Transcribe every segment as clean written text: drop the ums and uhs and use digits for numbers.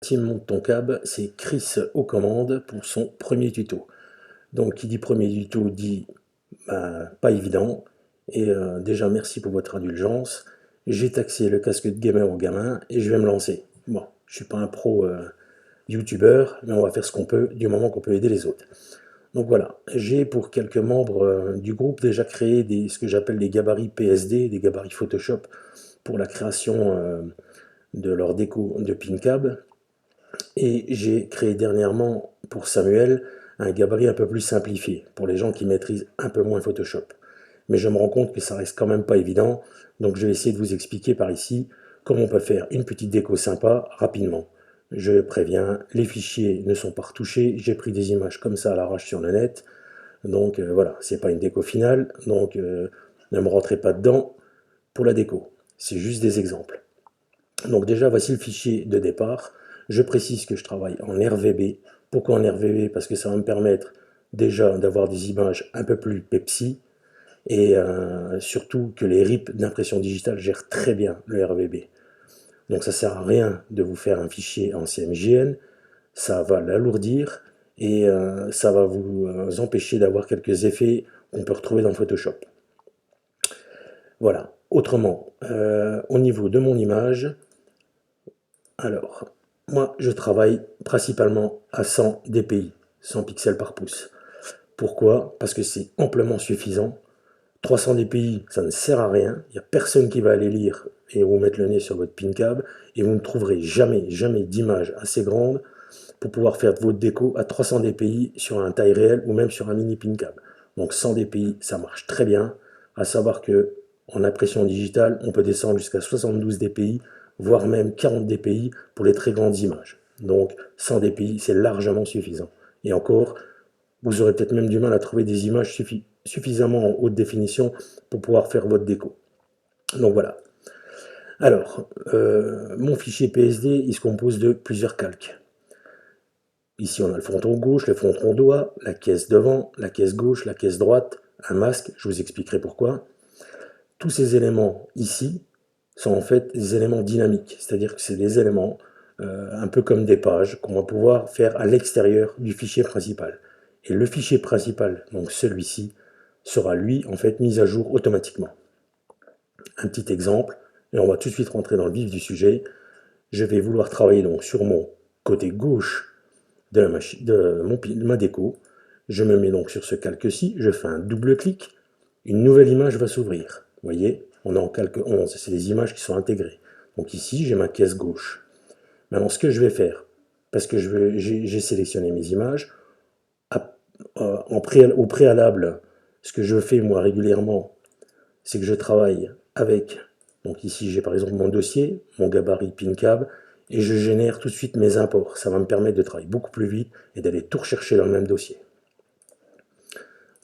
Team Monte ton câble, c'est Chris aux commandes pour son premier tuto. Donc qui dit premier tuto dit pas évident. Et déjà merci pour votre indulgence. J'ai taxé le casque de gamer au gamin et je vais me lancer. Bon, je suis pas un pro youtubeur, mais on va faire ce qu'on peut du moment qu'on peut aider les autres. Donc voilà, j'ai pour quelques membres du groupe déjà créé ce que j'appelle des gabarits PSD, des gabarits Photoshop pour la création de leur déco de PinCab. Et j'ai créé dernièrement pour Samuel un gabarit un peu plus simplifié pour les gens qui maîtrisent un peu moins Photoshop. Mais je me rends compte que ça reste quand même pas évident, donc je vais essayer de vous expliquer par ici comment on peut faire une petite déco sympa rapidement. Je préviens, les fichiers ne sont pas retouchés, j'ai pris des images comme ça à l'arrache sur le net, donc voilà, c'est pas une déco finale, donc ne me rentrez pas dedans pour la déco, c'est juste des exemples. Donc déjà, voici le fichier de départ. Je précise que je travaille en RVB. Pourquoi en RVB? Parce que ça va me permettre déjà d'avoir des images un peu plus Pepsi et surtout que les RIP d'impression digitale gèrent très bien le RVB. Donc ça sert à rien de vous faire un fichier en CMJN, ça va l'alourdir et ça va vous empêcher d'avoir quelques effets qu'on peut retrouver dans Photoshop. Voilà. Autrement, au niveau de mon image, alors, moi, je travaille principalement à 100 dpi, 100 pixels par pouce. Pourquoi? Parce que c'est amplement suffisant. 300 dpi, ça ne sert à rien. Il n'y a personne qui va aller lire et vous mettre le nez sur votre PinCab et vous ne trouverez jamais, jamais d'image assez grande pour pouvoir faire votre déco à 300 dpi sur un taille réel ou même sur un mini PinCab. Donc 100 dpi, ça marche très bien. À savoir que en impression digitale, on peut descendre jusqu'à 72 dpi, voire même 40 dpi pour les très grandes images. Donc 100 dpi, c'est largement suffisant. Et encore, vous aurez peut-être même du mal à trouver des images suffisamment en haute définition pour pouvoir faire votre déco. Donc voilà. Alors, mon fichier PSD, il se compose de plusieurs calques. Ici, on a le fronton gauche, le fronton droit, la caisse devant, la caisse gauche, la caisse droite, un masque, je vous expliquerai pourquoi. Tous ces éléments ici sont en fait des éléments dynamiques, c'est-à-dire que c'est des éléments un peu comme des pages qu'on va pouvoir faire à l'extérieur du fichier principal. Et le fichier principal, donc celui-ci, sera lui en fait mis à jour automatiquement. Un petit exemple, et on va tout de suite rentrer dans le vif du sujet. Je vais vouloir travailler donc sur mon côté gauche de ma déco. Je me mets donc sur ce calque-ci, je fais un double clic, une nouvelle image va s'ouvrir. Vous voyez, on est en calque 11, c'est des images qui sont intégrées. Donc ici, j'ai ma caisse gauche. Maintenant, ce que je vais faire, parce que j'ai sélectionné mes images, au préalable, ce que je fais moi régulièrement, c'est que je travaille avec, donc ici j'ai par exemple mon dossier, mon gabarit PinCab, et je génère tout de suite mes imports. Ça va me permettre de travailler beaucoup plus vite et d'aller tout rechercher dans le même dossier.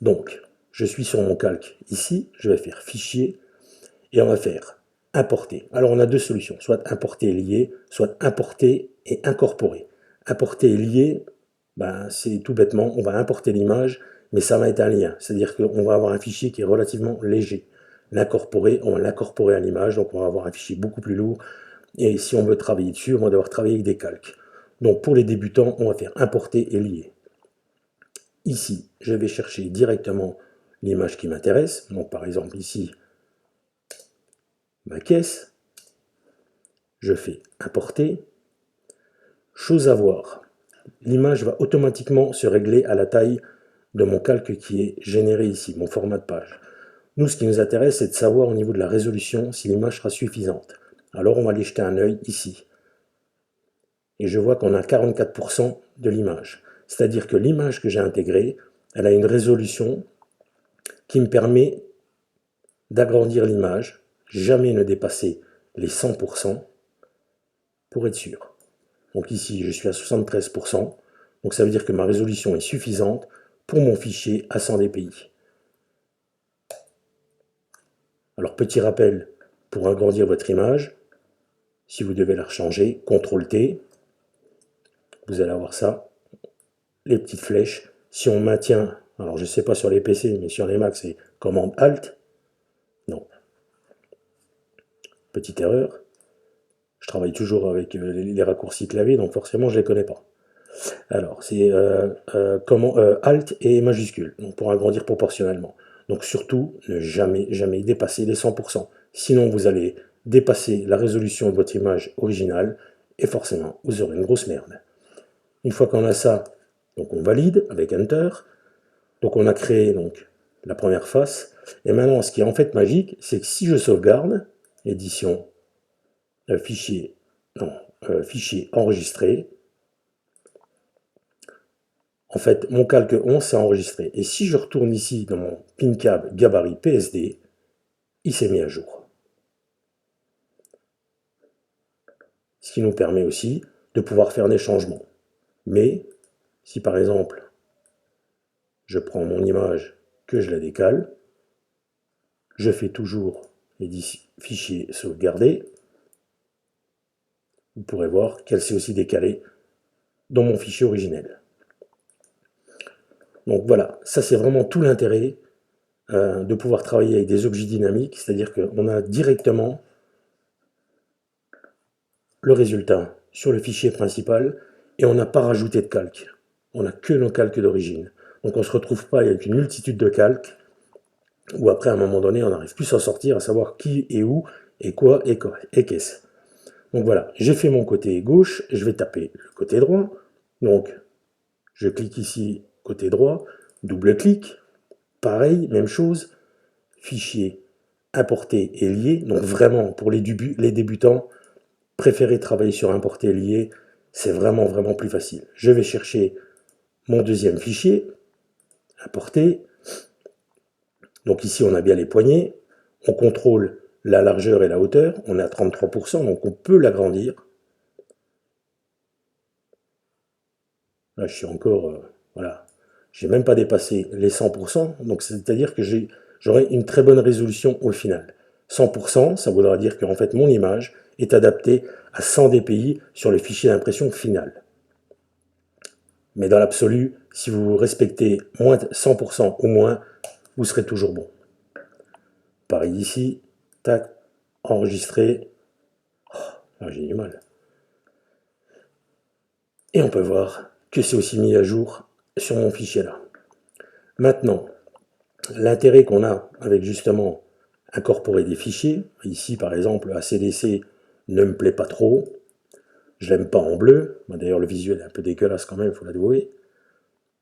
Donc, je suis sur mon calque ici, je vais faire fichier, et on va faire importer. Alors on a deux solutions, soit importer et lier, soit importer et incorporer. Importer et lier, ben, c'est tout bêtement, on va importer l'image, mais ça va être un lien, c'est-à-dire qu'on va avoir un fichier qui est relativement léger. L'incorporer, on va l'incorporer à l'image, donc on va avoir un fichier beaucoup plus lourd, et si on veut travailler dessus, on va devoir travailler avec des calques. Donc pour les débutants, on va faire importer et lier. Ici, je vais chercher directement l'image qui m'intéresse, donc par exemple ici, ma caisse, je fais importer. Chose à voir, l'image va automatiquement se régler à la taille de mon calque qui est généré ici, mon format de page. Nous, ce qui nous intéresse, c'est de savoir au niveau de la résolution si l'image sera suffisante. Alors on va aller jeter un œil ici. Et je vois qu'on a 44% de l'image. C'est-à-dire que l'image que j'ai intégrée, elle a une résolution qui me permet d'agrandir l'image, jamais ne dépasser les 100% pour être sûr. Donc ici, je suis à 73%. Donc ça veut dire que ma résolution est suffisante pour mon fichier à 100 dpi. Alors petit rappel, pour agrandir votre image, si vous devez la rechanger, CTRL-T, vous allez avoir ça, les petites flèches. Si on maintient, alors je ne sais pas sur les PC, mais sur les Mac, c'est commande-Alt. Non. Petite erreur. Je travaille toujours avec les raccourcis clavier, donc forcément je ne les connais pas. Alors, c'est Alt et majuscule, donc pour agrandir proportionnellement. Donc surtout, ne jamais, jamais dépasser les 100%. Sinon, vous allez dépasser la résolution de votre image originale, et forcément, vous aurez une grosse merde. Une fois qu'on a ça, donc on valide avec Enter. Donc on a créé donc la première face. Et maintenant, ce qui est en fait magique, c'est que si je sauvegarde, édition, fichier, non, fichier enregistré, en fait, mon calque 11 s'est enregistré. Et si je retourne ici dans mon PinCab gabarit PSD, il s'est mis à jour. Ce qui nous permet aussi de pouvoir faire des changements. Mais, si par exemple, je prends mon image, que je la décale, je fais toujours fichier sauvegarder, vous pourrez voir qu'elle s'est aussi décalée dans mon fichier originel. Donc voilà, ça c'est vraiment tout l'intérêt de pouvoir travailler avec des objets dynamiques, c'est-à-dire qu'on a directement le résultat sur le fichier principal et on n'a pas rajouté de calque. On n'a que nos calques d'origine. Donc on ne se retrouve pas avec une multitude de calques où après à un moment donné on n'arrive plus à sortir, à savoir qui et où et quoi et qu'est-ce. Donc voilà, j'ai fait mon côté gauche, je vais taper le côté droit. Donc je clique ici côté droit, double-clic, pareil, même chose, fichier importer et lier. Donc vraiment pour les débutants, préférez travailler sur importer et lier, c'est vraiment plus facile. Je vais chercher mon deuxième fichier, importer. Donc ici on a bien les poignées, on contrôle la largeur et la hauteur, on est à 33%, donc on peut l'agrandir. Là je suis encore, voilà, j'ai même pas dépassé les 100%, donc c'est-à-dire que j'aurai une très bonne résolution au final. 100%, ça voudra dire qu'en fait mon image est adaptée à 100 dpi sur le fichier d'impression final. Mais dans l'absolu, si vous respectez moins de 100% ou moins, vous serez toujours bon. Pareil ici, tac, enregistrer. Oh, j'ai du mal. Et on peut voir que c'est aussi mis à jour sur mon fichier là. Maintenant, l'intérêt qu'on a avec justement incorporer des fichiers, ici par exemple ACDC ne me plaît pas trop, je l'aime pas en bleu, d'ailleurs le visuel est un peu dégueulasse quand même, il faut l'avouer.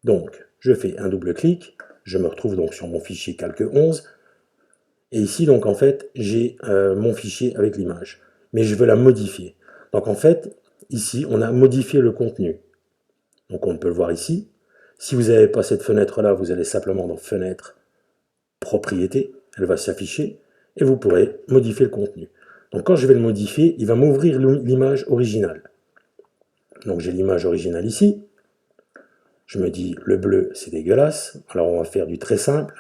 Donc je fais un double clic, je me retrouve donc sur mon fichier calque 11, et ici donc en fait j'ai mon fichier avec l'image, mais je veux la modifier. Donc en fait ici on a modifié le contenu, donc on peut le voir ici. Si vous n'avez pas cette fenêtre là, vous allez simplement dans fenêtre, propriété, elle va s'afficher, et vous pourrez modifier le contenu. Donc quand je vais le modifier, il va m'ouvrir l'image originale. Donc j'ai l'image originale ici. Je me dis, le bleu, c'est dégueulasse. Alors on va faire du très simple.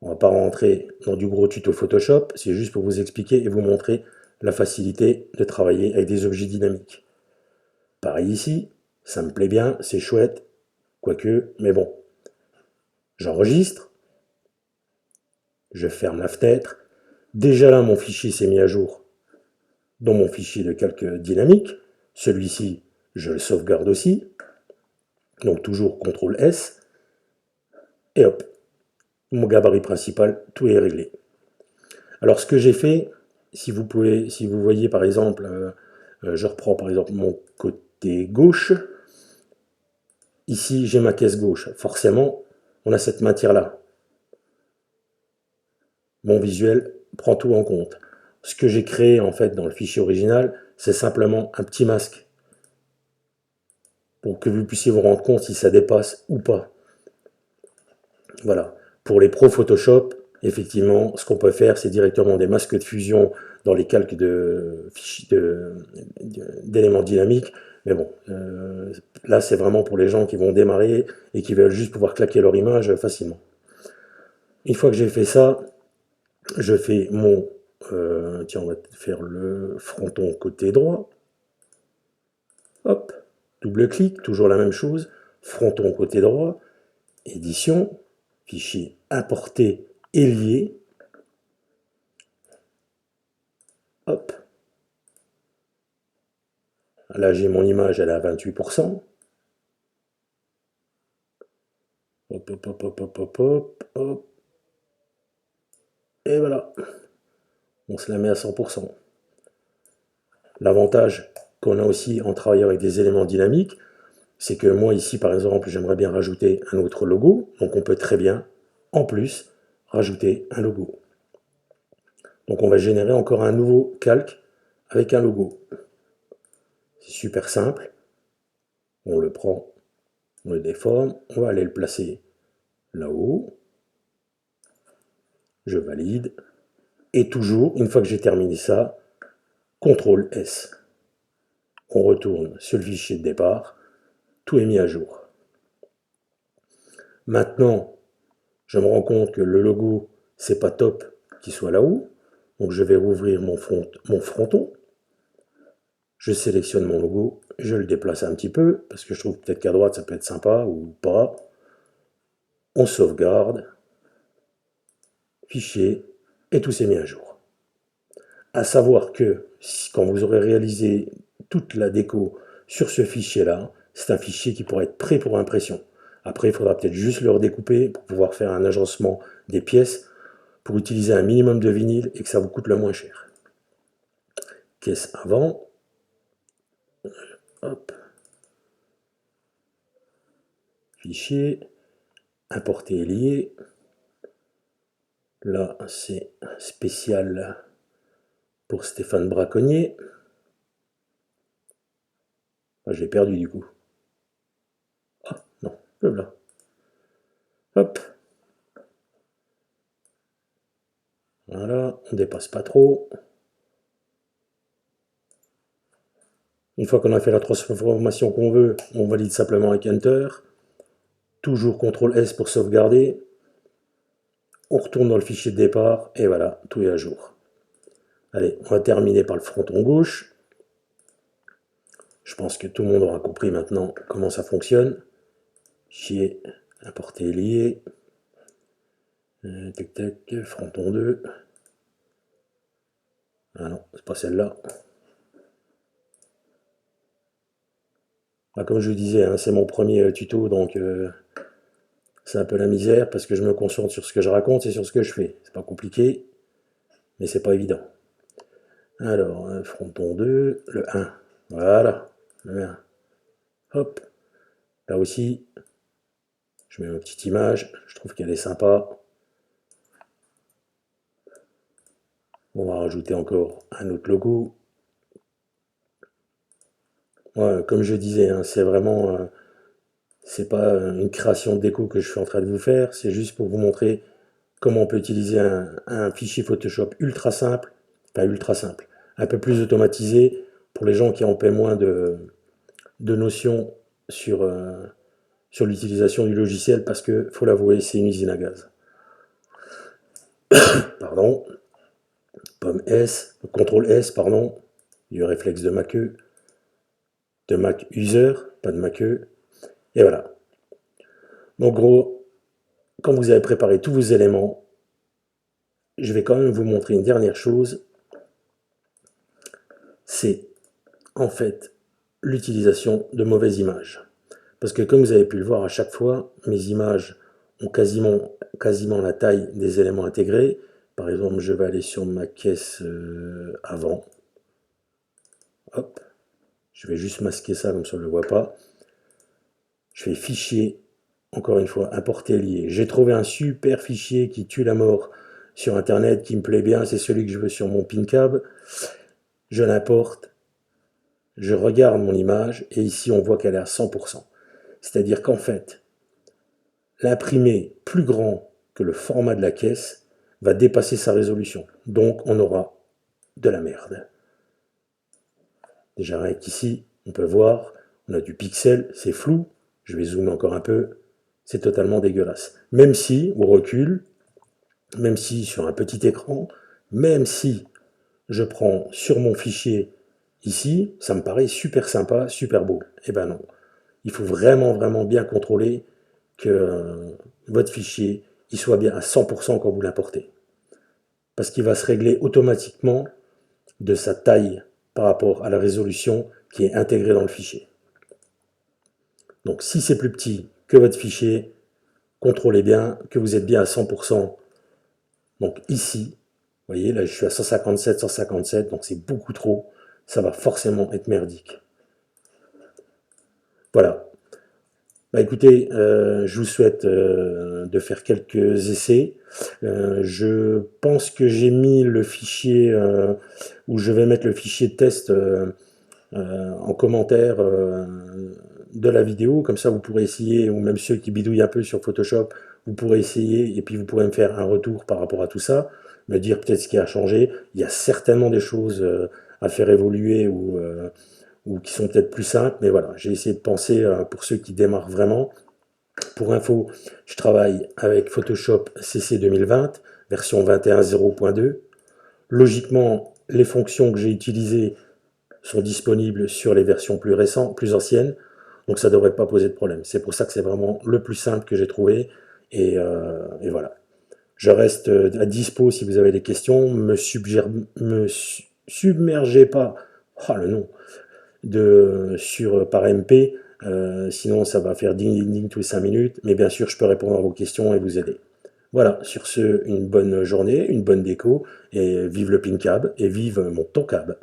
On ne va pas rentrer dans du gros tuto Photoshop. C'est juste pour vous expliquer et vous montrer la facilité de travailler avec des objets dynamiques. Pareil ici, ça me plaît bien, c'est chouette. Quoique, mais bon. J'enregistre. Je ferme la fenêtre. Déjà là, mon fichier s'est mis à jour dans mon fichier de calque dynamique. Celui-ci, je le sauvegarde aussi. Donc toujours CTRL S. Et hop, mon gabarit principal, tout est réglé. Alors ce que j'ai fait, si vous voyez par exemple, je reprends par exemple mon côté gauche. Ici, j'ai ma caisse gauche. Forcément, on a cette matière-là. Mon visuel prend tout en compte. Ce que j'ai créé en fait dans le fichier original, c'est simplement un petit masque pour que vous puissiez vous rendre compte si ça dépasse ou pas. Voilà. Pour les pros Photoshop, effectivement, ce qu'on peut faire, c'est directement des masques de fusion dans les calques d'éléments dynamiques. Mais bon, là, c'est vraiment pour les gens qui vont démarrer et qui veulent juste pouvoir claquer leur image facilement. Une fois que j'ai fait ça, je fais mon... tiens, on va faire le fronton côté droit. Hop, double-clic, toujours la même chose. Fronton côté droit, édition, fichier importé et lié. Hop. Là, j'ai mon image, elle est à 28%. Hop, hop, hop, hop, hop, hop, hop, hop. Et voilà, on se la met à 100%. L'avantage qu'on a aussi en travaillant avec des éléments dynamiques, c'est que moi ici, par exemple, j'aimerais bien rajouter un autre logo. Donc on peut très bien, en plus, rajouter un logo. Donc on va générer encore un nouveau calque avec un logo. C'est super simple. On le prend, on le déforme, on va aller le placer là-haut. Je valide. Et toujours, une fois que j'ai terminé ça, CTRL S. On retourne sur le fichier de départ. Tout est mis à jour. Maintenant, je me rends compte que le logo, c'est pas top qu'il soit là-haut. Donc je vais rouvrir mon fronton. Je sélectionne mon logo, je le déplace un petit peu, parce que je trouve peut-être qu'à droite ça peut être sympa ou pas. On sauvegarde, fichier, et tout s'est mis à jour. À savoir que quand vous aurez réalisé toute la déco sur ce fichier-là, c'est un fichier qui pourra être prêt pour impression. Après, il faudra peut-être juste le redécouper pour pouvoir faire un agencement des pièces pour utiliser un minimum de vinyle et que ça vous coûte le moins cher. Caisse avant. Hop. Fichier. Importer et lier. Là, c'est spécial pour Stéphane Braconnier. Ah, je l'ai perdu du coup. Ah, non, le voilà. Hop. Voilà, on dépasse pas trop. Une fois qu'on a fait la transformation qu'on veut, on valide simplement avec Enter. Toujours CTRL S pour sauvegarder. On retourne dans le fichier de départ et voilà, tout est à jour. Allez, on va terminer par le fronton gauche. Je pense que tout le monde aura compris maintenant comment ça fonctionne. Fichier, importer et lier. Tac tac, fronton 2. Ah non, c'est pas celle-là. Ah, comme je vous disais, hein, c'est mon premier tuto, donc c'est un peu la misère parce que je me concentre sur ce que je raconte et sur ce que je fais. C'est pas compliqué, mais c'est pas évident. Alors, fronton 2, le 1. Voilà, le 1. Hop, là aussi, je mets ma petite image, je trouve qu'elle est sympa. On va rajouter encore un autre logo. Ouais, comme je disais, hein, c'est vraiment, c'est pas une création de déco que je suis en train de vous faire, c'est juste pour vous montrer comment on peut utiliser un fichier Photoshop ultra simple, enfin ultra simple, un peu plus automatisé pour les gens qui en paient moins de notions sur l'utilisation du logiciel parce que, faut l'avouer, c'est une usine à gaz. Pardon, pomme S, CTRL S, pardon, du réflexe de Mac E, de Mac User, pas de Mac E, et voilà. Donc gros, quand vous avez préparé tous vos éléments, je vais quand même vous montrer une dernière chose, c'est en fait l'utilisation de mauvaises images. Parce que comme vous avez pu le voir à chaque fois, mes images ont quasiment la taille des éléments intégrés. Par exemple, je vais aller sur ma caisse avant. Hop. Je vais juste masquer ça comme ça on ne le voit pas. Je fais fichier, encore une fois, importer lié. J'ai trouvé un super fichier qui tue la mort sur internet, qui me plaît bien, c'est celui que je veux sur mon PinCab. Je l'importe, je regarde mon image et ici on voit qu'elle est à 100%. C'est-à-dire qu'en fait, l'imprimé plus grand que le format de la caisse va dépasser sa résolution. Donc on aura de la merde. Déjà rien qu'ici, on peut voir, on a du pixel, c'est flou. Je vais zoomer encore un peu. C'est totalement dégueulasse. Même si, au recul, même si sur un petit écran, même si je prends sur mon fichier ici, ça me paraît super sympa, super beau. Eh ben non. Il faut vraiment, vraiment bien contrôler que votre fichier il soit bien à 100% quand vous l'importez. Parce qu'il va se régler automatiquement de sa taille par rapport à la résolution qui est intégrée dans le fichier. Donc si c'est plus petit que votre fichier, contrôlez bien que vous êtes bien à 100%. Donc ici, vous voyez, là je suis à 157, 157, donc c'est beaucoup trop. Ça va forcément être merdique. Voilà. Bah écoutez, je vous souhaite de faire quelques essais. Je pense que j'ai mis le fichier, où je vais mettre le fichier de test en commentaire de la vidéo. Comme ça, vous pourrez essayer, ou même ceux qui bidouillent un peu sur Photoshop, vous pourrez essayer et puis vous pourrez me faire un retour par rapport à tout ça, me dire peut-être ce qui a changé. Il y a certainement des choses à faire évoluer ou qui sont peut-être plus simples, mais voilà, j'ai essayé de penser pour ceux qui démarrent vraiment. Pour info, je travaille avec Photoshop CC 2020, version 21.0.2. Logiquement, les fonctions que j'ai utilisées sont disponibles sur les versions plus récentes, plus anciennes, donc ça ne devrait pas poser de problème. C'est pour ça que c'est vraiment le plus simple que j'ai trouvé, et voilà. Je reste à dispo si vous avez des questions, me submergez pas, oh le nom, par MP, sinon ça va faire ding ding ding tous les 5 minutes, mais bien sûr je peux répondre à vos questions et vous aider. Voilà, sur ce, une bonne journée, une bonne déco, et vive le PinCab, et vive mon TonCab.